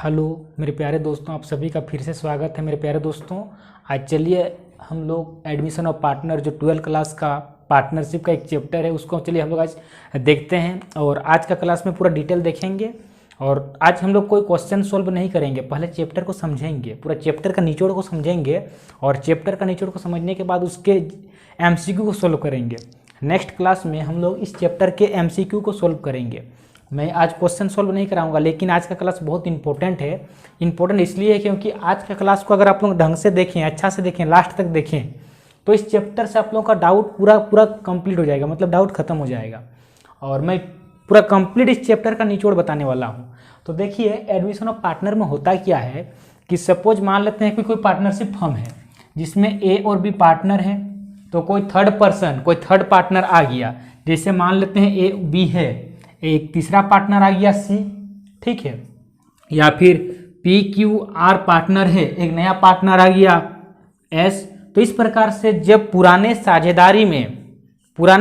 Hello मेरे प्यारे दोस्तों, आप सभी का फिर से स्वागत है मेरे प्यारे दोस्तों। आज चलिए हम लोग एडमिशन ऑफ पार्टनर जो 12th क्लास का पार्टनरशिप का एक चैप्टर है उसको चलिए हम लोग आज देखते हैं। और आज का क्लास में पूरा डिटेल देखेंगे। और आज हम लोग कोई क्वेश्चन सॉल्व नहीं करेंगे, पहले चैप्टर को समझेंगे, पूरा चैप्टर का निचोड़ को समझेंगे और चैप्टर का निचोड़ को समझने के बाद उसके MCQ को सॉल्व करेंगे। नेक्स्ट क्लास में हम लोग इस चैप्टर के MCQ को सॉल्व करेंगे। मैं आज क्वेश्चन सॉल्व नहीं कराऊंगा, लेकिन आज का क्लास बहुत इंपॉर्टेंट है। इंपॉर्टेंट इसलिए है क्योंकि आज का क्लास को अगर आप लोग ढंग से देखें, अच्छा से देखें, लास्ट तक देखें, तो इस चैप्टर से आप लोगों का डाउट पूरा कंप्लीट हो जाएगा, मतलब डाउट खत्म हो जाएगा। और मैं पूरा कंप्लीट इस चैप्टर का निचोड़ बताने वाला हूँ। तो देखिए एडमिशन ऑफ पार्टनर में होता क्या है कि सपोज मान लेते हैं कि कोई पार्टनरशिप फर्म है जिसमें A और B पार्टनर है, तो कोई थर्ड पार्टनर आ गया। जैसे मान लेते हैं A B है, एक तीसरा पार्टनर आ गया C, ठीक है, या फिर PQR पार्टनर है, एक नया पार्टनर आ गया S। तो इस प्रकार से जब पुराने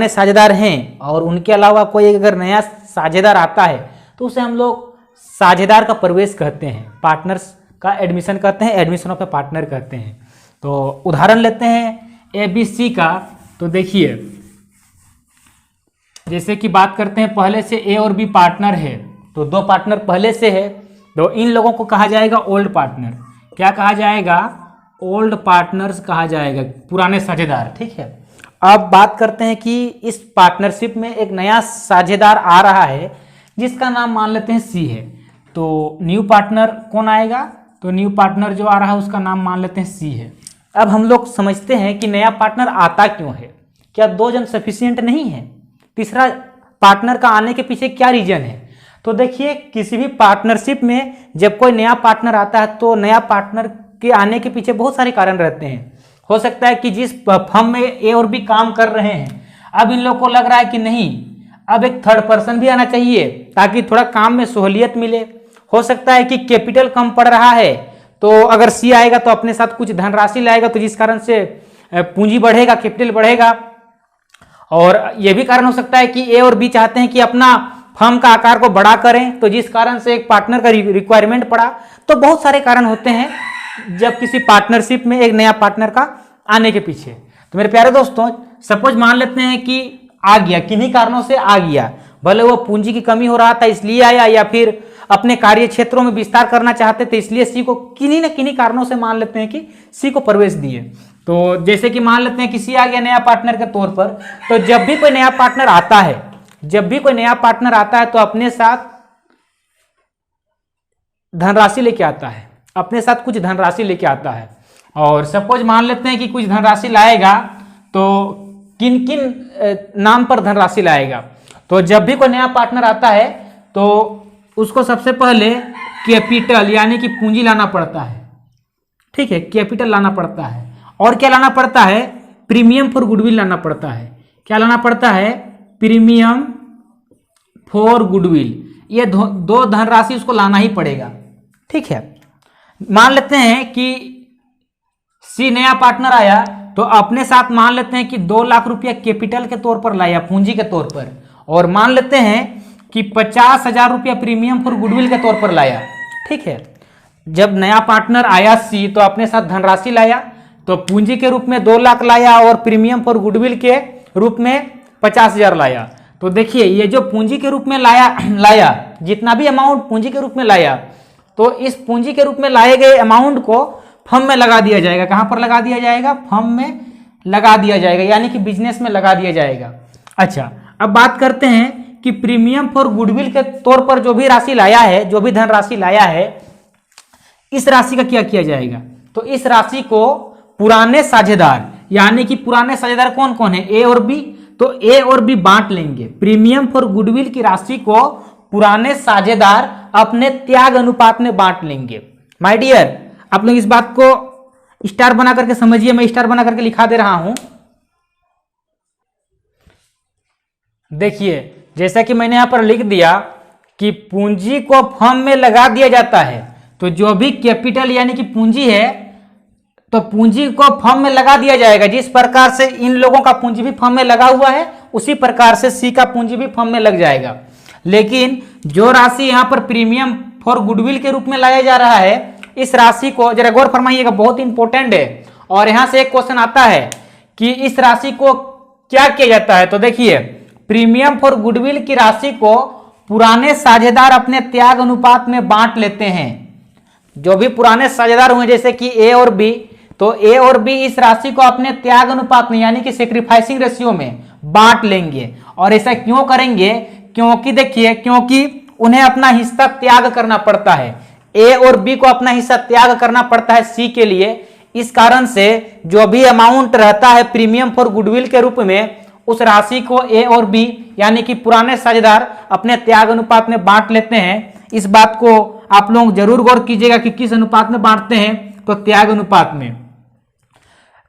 साझेदार हैं और उनके अलावा कोई अगर नया साझेदार आता है तो उसे हम लोग साझेदार का प्रवेश कहते हैं, पार्टनर्स का एडमिशन कहते हैं, एडमिशन ऑफ ए पार्टनर कहते हैं। तो उदाहरण लेते हैं ABC का। तो देखिए जैसे कि बात करते हैं, पहले से A और B पार्टनर है, तो दो पार्टनर पहले से है, तो इन लोगों को कहा जाएगा ओल्ड पार्टनर। क्या कहा जाएगा? ओल्ड पार्टनर्स कहा जाएगा, पुराने साझेदार, ठीक है। अब बात करते हैं कि इस पार्टनरशिप में एक नया साझेदार आ रहा है जिसका नाम मान लेते हैं C है, तो न्यू पार्टनर कौन आएगा? तो न्यू पार्टनर जो आ रहा है उसका नाम मान लेते हैं C है। अब हम लोग समझते हैं कि नया पार्टनर आता क्यों है, क्या दो जन सफिशिएंट नहीं है? तीसरा पार्टनर का आने के पीछे क्या रीजन है? तो देखिए किसी भी पार्टनरशिप में जब कोई नया पार्टनर आता है तो नया पार्टनर के आने के पीछे बहुत सारे कारण रहते हैं। हो सकता है कि जिस फर्म में A और B काम कर रहे हैं, अब इन लोगों को लग रहा है कि नहीं, अब एक थर्ड पर्सन भी आना चाहिए ताकि थोड़ा काम में सहूलियत मिले। हो सकता है कि कैपिटल कम पड़ रहा है, तो अगर C आएगा तो अपने साथ कुछ धनराशि लाएगा, तो जिस कारण से पूंजी बढ़ेगा, कैपिटल बढ़ेगा। और यह भी कारण हो सकता है कि A और B चाहते हैं कि अपना फर्म का आकार को बड़ा करें, तो जिस कारण से एक पार्टनर का रिक्वायरमेंट पड़ा। तो बहुत सारे कारण होते हैं जब किसी पार्टनरशिप में एक नया पार्टनर का आने के पीछे। तो मेरे प्यारे दोस्तों, सपोज मान लेते हैं कि आ गया, किन्हीं कारणों से आ गया, भले वो पूंजी की कमी हो रहा था इसलिए आया, या फिर अपने कार्य क्षेत्रों में विस्तार करना चाहते थे इसलिए C को किन्हीं न किन्हीं कारणों से मान लेते हैं कि C को प्रवेश दिए। तो जैसे कि मान लेते हैं कि C आ गया नया पार्टनर के तौर पर, तो जब भी कोई नया पार्टनर आता है तो अपने साथ धनराशि लेके आता है, अपने साथ कुछ धनराशि लेके आता है। और सपोज मान लेते हैं कि कुछ धनराशि लाएगा, तो किन किन नाम पर धनराशि लाएगा? तो जब भी कोई नया पार्टनर आता है तो उसको सबसे पहले कैपिटल यानी कि पूंजी लाना पड़ता है, ठीक है, कैपिटल लाना पड़ता है। और क्या लाना पड़ता है? प्रीमियम फॉर गुडविल लाना पड़ता है। क्या लाना पड़ता है? Premium for goodwill. ये दो धनराशि उसको लाना ही पड़ेगा, ठीक है। मान लेते हैं कि C नया पार्टनर आया, तो अपने साथ मान लेते हैं कि 2 लाख रुपया कैपिटल के तौर पर लाया, पूंजी के तौर पर। और मान लेते हैं कि 50,000 रुपया प्रीमियम फॉर गुडविल के तौर पर लाया, ठीक है। जब नया पार्टनर आया C, तो अपने साथ धनराशि लाया, तो पूंजी के रूप में 2 लाख लाया और प्रीमियम फॉर गुडविल के रूप में 50,000 लाया। तो देखिए ये जो पूंजी के रूप में लाया जितना भी अमाउंट पूंजी के रूप में लाया, तो इस पूंजी के रूप में लाए गए अमाउंट को फर्म में लगा दिया जाएगा। कहां पर लगा दिया जाएगा? फर्म में लगा दिया जाएगा, यानी कि बिजनेस में लगा दिया जाएगा। अच्छा, अब बात करते हैं कि प्रीमियम फॉर गुडविल के तौर पर जो भी राशि लाया है, जो भी धनराशि लाया है, इस राशि का क्या किया जाएगा? तो इस राशि को पुराने साझेदार, यानी कि पुराने साझेदार कौन कौन है? A और B, तो A और B बांट लेंगे। प्रीमियम फॉर गुडविल की राशि को पुराने साझेदार अपने त्याग अनुपात में बांट लेंगे। माय डियर, आप लोग इस बात को स्टार बना करके समझिए, मैं स्टार बना करके लिखा दे रहा हूं। देखिए जैसा कि मैंने यहां पर लिख दिया कि पूंजी को फर्म में लगा दिया जाता है, तो जो भी कैपिटल यानी कि पूंजी है, तो पूंजी को फर्म में लगा दिया जाएगा। जिस प्रकार से इन लोगों का पूंजी भी फर्म में लगा हुआ है, उसी प्रकार से C का पूंजी भी फर्म में लग जाएगा। लेकिन जो राशि यहाँ पर प्रीमियम फॉर गुडविल के रूप में लाया जा रहा है। इस राशि को जरा गौर फरमाइएगा, बहुत इंपॉर्टेंट है। और यहां से एक क्वेश्चन आता है कि इस राशि को क्या किया जाता है। तो देखिए, प्रीमियम फॉर गुडविल की राशि को पुराने साझेदार अपने त्याग अनुपात में बांट लेते हैं। जो भी पुराने साझेदार हुए जैसे कि ए और बी, तो ए और बी इस राशि को अपने त्याग अनुपात में यानी कि सेक्रीफाइसिंग रेशियो में बांट लेंगे। और ऐसा क्यों करेंगे? क्योंकि देखिए, क्योंकि उन्हें अपना हिस्सा त्याग करना पड़ता है। ए और बी को अपना हिस्सा त्याग करना पड़ता है सी के लिए। इस कारण से जो भी अमाउंट रहता है प्रीमियम फॉर गुडविल के रूप में, उस राशि को ए और बी यानी कि पुराने साझेदार अपने त्याग अनुपात में बांट लेते हैं। इस बात को आप लोग जरूर गौर कीजिएगा कि किस अनुपात में बांटते हैं, तो त्याग अनुपात में।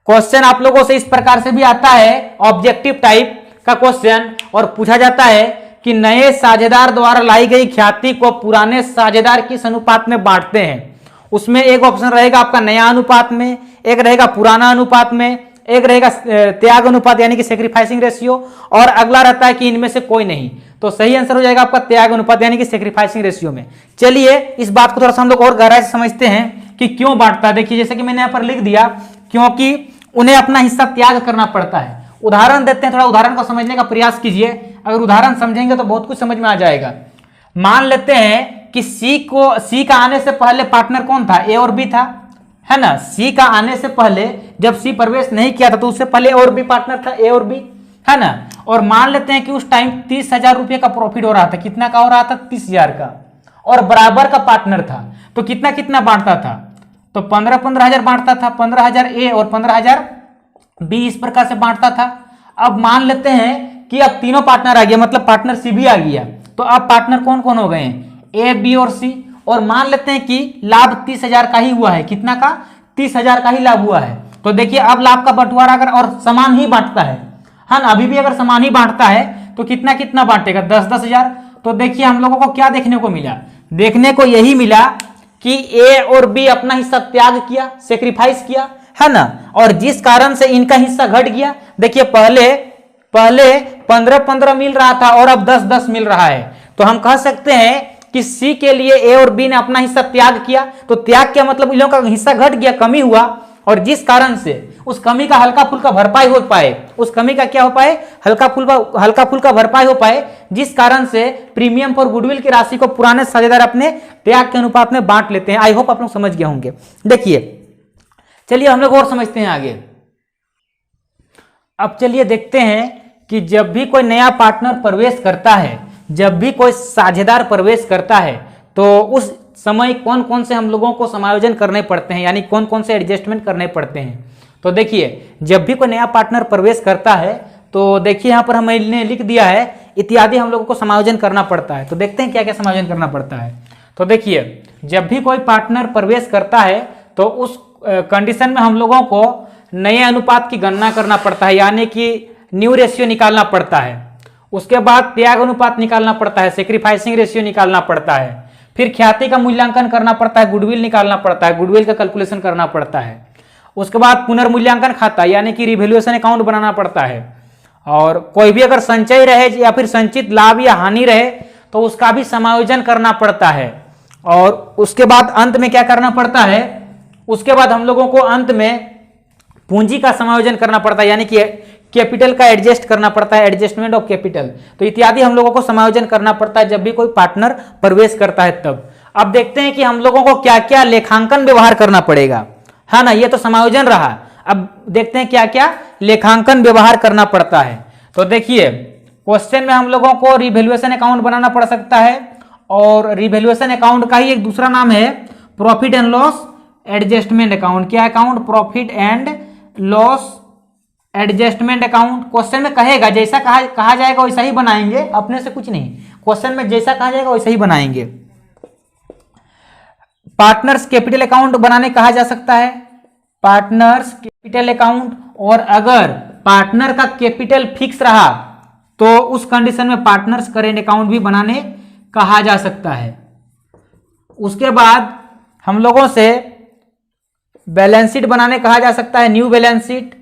क्वेश्चन आप लोगों से इस प्रकार से भी आता है, ऑब्जेक्टिव टाइप का क्वेश्चन, और पूछा जाता है कि नए साझेदार द्वारा लाई गई ख्याति को पुराने साझेदार किस अनुपात में बांटते हैं। उसमें एक ऑप्शन रहेगा आपका नया अनुपात में, एक रहेगा पुराना अनुपात में, एक रहेगा त्याग अनुपात यानी कि सेक्रीफाइसिंग रेशियो, और अगला रहता है कि इनमें से कोई नहीं। तो सही आंसर हो जाएगा आपका त्याग अनुपात यानी कि सेक्रीफाइसिंग रेशियो में। चलिए इस बात को थोड़ा सा हम लोग और गहराई से समझते हैं कि क्यों बांटता है। देखिए, जैसे कि मैंने यहाँ पर लिख दिया, क्योंकि उन्हें अपना हिस्सा त्याग करना पड़ता है। उदाहरण देते हैं, थोड़ा उदाहरण को समझने का प्रयास कीजिए। अगर उदाहरण समझेंगे तो बहुत कुछ समझ में आ जाएगा। मान लेते हैं कि सी का आने से पहले पार्टनर कौन था? ए और बी था, है ना। सी का आने से पहले जब सी प्रवेश नहीं किया था तो उससे पहले और बी पार्टनर था, ए और बी, है ना। और मान लेते हैं कि उस टाइम 30,000 रुपये का प्रॉफिट हो रहा था। कितना का हो रहा था? 30,000 का। और बराबर का पार्टनर था, तो कितना कितना बांटता था? तो 15,000 बांटता था, 15,000 ए और 15,000 बी, इस प्रकार से बांटता था। अब मान लेते हैं कि अब तीनों पार्टनर आ गया, मतलब पार्टनर सी भी आ गया। तो अब पार्टनर कौन कौन हो गए हैं? ए, बी और सी। और मान लेते हैं कि लाभ 30,000 का ही हुआ है। कितना का? 30,000 का ही लाभ हुआ है। तो देखिए, अब लाभ का बंटवारा अगर और समान ही बांटता है ना, अभी भी अगर समान ही बांटता है तो कितना कितना बांटेगा? 10,000। तो देखिए, हम लोगों को क्या देखने को मिला? देखने को यही मिला कि ए और बी अपना हिस्सा त्याग किया, सेक्रीफाइस किया, है ना। और जिस कारण से इनका हिस्सा घट गया। देखिए, पहले 15-15 मिल रहा था और अब 10-10 मिल रहा है। तो हम कह सकते हैं कि सी के लिए ए और बी ने अपना हिस्सा त्याग किया। तो त्याग किया मतलब इन लोगों का हिस्सा घट गया, कमी हुआ, और जिस कारण से उस कमी का हल्का फुल्का भरपाई हो पाए, उस कमी का क्या हो पाए? हल्का फुल्का भरपाई हो पाए, जिस कारण से प्रीमियम फॉर गुडविल की राशि को पुराने साझेदार अपने त्याग के अनुपात में बांट लेते हैं। आई होप आप लोग समझ गए होंगे। देखिए, चलिए हम लोग और समझते हैं आगे। अब चलिए देखते हैं कि जब भी कोई नया पार्टनर प्रवेश करता है, जब भी कोई साझेदार प्रवेश करता है, तो उस समय कौन कौन से हम लोगों को समायोजन करने पड़ते हैं, यानी कौन कौन से एडजस्टमेंट करने पड़ते हैं। तो देखिए, जब भी कोई नया पार्टनर प्रवेश करता है तो देखिए यहाँ पर हमने लिख दिया है इत्यादि हम लोगों को समायोजन करना पड़ता है। तो देखते हैं क्या क्या समायोजन करना पड़ता है। तो देखिए, जब भी कोई पार्टनर प्रवेश करता है तो उस कंडीशन में हम लोगों को नए अनुपात की गणना करना पड़ता है, यानी कि न्यू रेशियो निकालना पड़ता है। उसके बाद त्याग अनुपात निकालना पड़ता है, सेक्रीफाइसिंग रेशियो निकालना पड़ता है, फिर ख्याति का मूल्यांकन करना पड़ता है, गुडविल निकालना पड़ता है, गुडविल का कैलकुलेशन करना पड़ता है। उसके बाद पुनर्मूल्यांकन खाता यानी कि रिवैल्यूएशन अकाउंट बनाना पड़ता है। और कोई भी अगर संचय रहे या फिर संचित लाभ या हानि रहे तो उसका भी समायोजन करना पड़ता है। और उसके बाद अंत में क्या करना पड़ता है? उसके बाद हम लोगों को अंत में पूंजी का समायोजन करना पड़ता है, यानी कि कैपिटल का एडजस्ट करना पड़ता है, एडजस्टमेंट ऑफ कैपिटल। तो इत्यादि हम लोगों को समायोजन करना पड़ता है जब भी कोई पार्टनर प्रवेश करता है तब। अब देखते हैं कि हम लोगों को क्या क्या लेखांकन व्यवहार करना पड़ेगा, है ना। ये तो समायोजन रहा। अब देखते हैं क्या क्या लेखांकन व्यवहार करना पड़ता है। तो देखिए, क्वेश्चन में हम लोगों को रिवैल्यूएशन अकाउंट बनाना पड़ सकता है, और रिवैल्यूएशन अकाउंट का ही एक दूसरा नाम है profit and loss adjustment account. क्या account? Profit and loss adjustment account. Question में कहेगा, जैसा कहा जाएगा वैसा ही बनाएंगे, अपने से कुछ नहीं। क्वेश्चन में जैसा कहा जाएगा वैसा ही बनाएंगे। पार्टनर्स कैपिटल अकाउंट बनाने कहा जा सकता है, पार्टनर्स कैपिटल अकाउंट। और अगर पार्टनर का कैपिटल फिक्स रहा तो उस कंडीशन में पार्टनर्स करेंट अकाउंट भी बनाने कहा जा सकता है। उसके बाद हम लोगों से बैलेंस शीट बनाने कहा जा सकता है, न्यू बैलेंस शीट।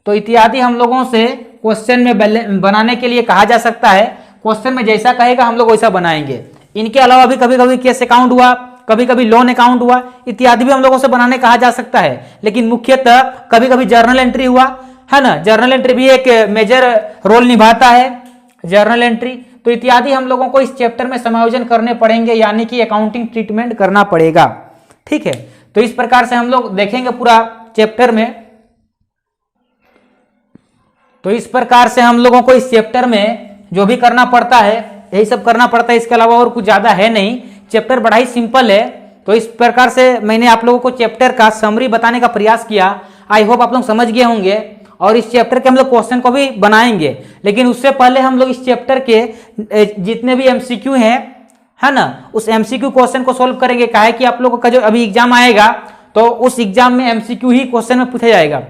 तो इत्यादि हम लोगों से क्वेश्चन में बनाने के लिए कहा जा सकता है। क्वेश्चन में जैसा कहेगा हम लोग वैसा बनाएंगे। इनके अलावा भी कभी कभी कैश अकाउंट हुआ, कभी कभी लोन अकाउंट हुआ, इत्यादि भी हम लोगों से बनाने कहा जा सकता है। लेकिन मुख्यतः कभी कभी जर्नल एंट्री हुआ है ना, जर्नल एंट्री भी एक मेजर रोल निभाता है, जर्नल एंट्री। तो इत्यादि हम लोगों को इस चैप्टर में समायोजन करने पड़ेंगे, यानी कि अकाउंटिंग ट्रीटमेंट करना पड़ेगा। ठीक है, तो इस प्रकार से हम लोग देखेंगे पूरा चैप्टर में। तो इस प्रकार से हम लोगों को इस चैप्टर में जो भी करना पड़ता है यही सब करना पड़ता है, इसके अलावा और कुछ ज्यादा है नहीं। चैप्टर बड़ा ही सिंपल है। तो इस प्रकार से मैंने आप लोगों को चैप्टर का समरी बताने का प्रयास किया। आई होप आप लोग समझ गए होंगे, और इस चैप्टर के हम लोग क्वेश्चन को भी बनाएंगे। लेकिन उससे पहले हम लोग इस चैप्टर के जितने भी एमसीक्यू हैं, है ना, उस एमसीक्यू क्वेश्चन को सोल्व करेंगे। काहे कि आप लोगों का जो अभी एग्जाम आएगा तो उस एग्जाम में एमसीक्यू ही क्वेश्चन में पूछा जाएगा।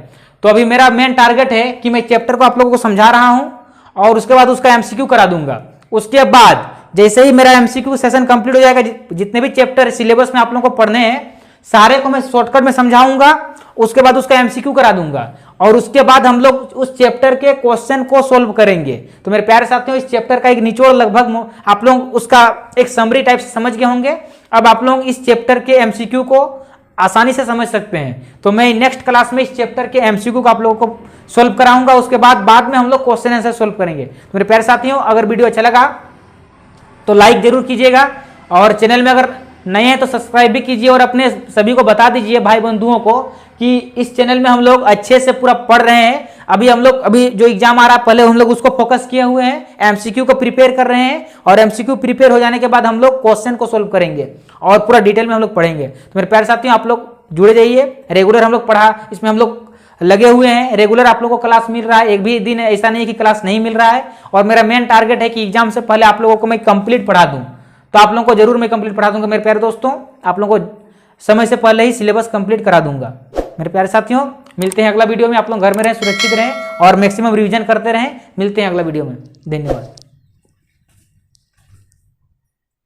तो अभी मेरा मेन टारगेट है कि मैं चैप्टर को आप लोगों को समझा रहा हूं और उसके बाद उसका एमसीक्यू करा दूंगा। उसके बाद जैसे ही मेरा एमसीक्यू सेशन कंप्लीट हो जाएगा, जितने भी चैप्टर सिलेबस में आप लोगों को पढ़ने हैं सारे को मैं शॉर्टकट में समझाऊंगा, उसके बाद उसका एमसीक्यू करा दूंगा और उसके बाद हम लोग उस चैप्टर के क्वेश्चन को सोल्व करेंगे। तो मेरे प्यारे साथियों, इस चैप्टर का एक निचोड़ लगभग आप लोग उसका एक समरी टाइप से समझ गए होंगे। अब आप लोग इस चैप्टर के एमसीक्यू को आसानी से समझ सकते हैं। तो मैं नेक्स्ट क्लास में इस चैप्टर के एमसीक्यू को आप लोगों को सोल्व कराऊंगा, उसके बाद में हम लोग क्वेश्चन आंसर सोल्व करेंगे। तो मेरे प्यारे साथियों, अगर वीडियो अच्छा लगा तो लाइक जरूर कीजिएगा, और चैनल में अगर नए हैं तो सब्सक्राइब भी कीजिए, और अपने सभी को बता दीजिए भाई बंधुओं को कि इस चैनल में हम लोग अच्छे से पूरा पढ़ रहे हैं। अभी जो एग्जाम आ रहा है पहले हम लोग उसको फोकस किए हुए हैं, एमसीक्यू को प्रिपेयर कर रहे हैं, और एमसीक्यू प्रिपेयर हो जाने के बाद हम लोग क्वेश्चन को सोल्व करेंगे और पूरा डिटेल में हम लोग पढ़ेंगे। तो मेरे प्यारे साथियों, आप लोग जुड़े जाइए, रेगुलर हम लोग इसमें हम लोग लगे हुए हैं, रेगुलर आप लोगों को क्लास मिल रहा है। एक भी दिन ऐसा नहीं कि क्लास नहीं मिल रहा है, और मेरा मेन टारगेट है कि एग्जाम से पहले आप लोगों को मैं कंप्लीट पढ़ा दूं। तो आप लोगों को जरूर मैं कंप्लीट पढ़ा दूंगा मेरे प्यारे दोस्तों, आप लोगों को समय से पहले ही सिलेबस कंप्लीट करा दूंगा। मेरे प्यारे साथियों, मिलते हैं अगला वीडियो में। आप लोग घर में रहें, सुरक्षित रहें और मैक्सिमम रिवीजन करते रहें। मिलते हैं अगला वीडियो में। धन्यवाद।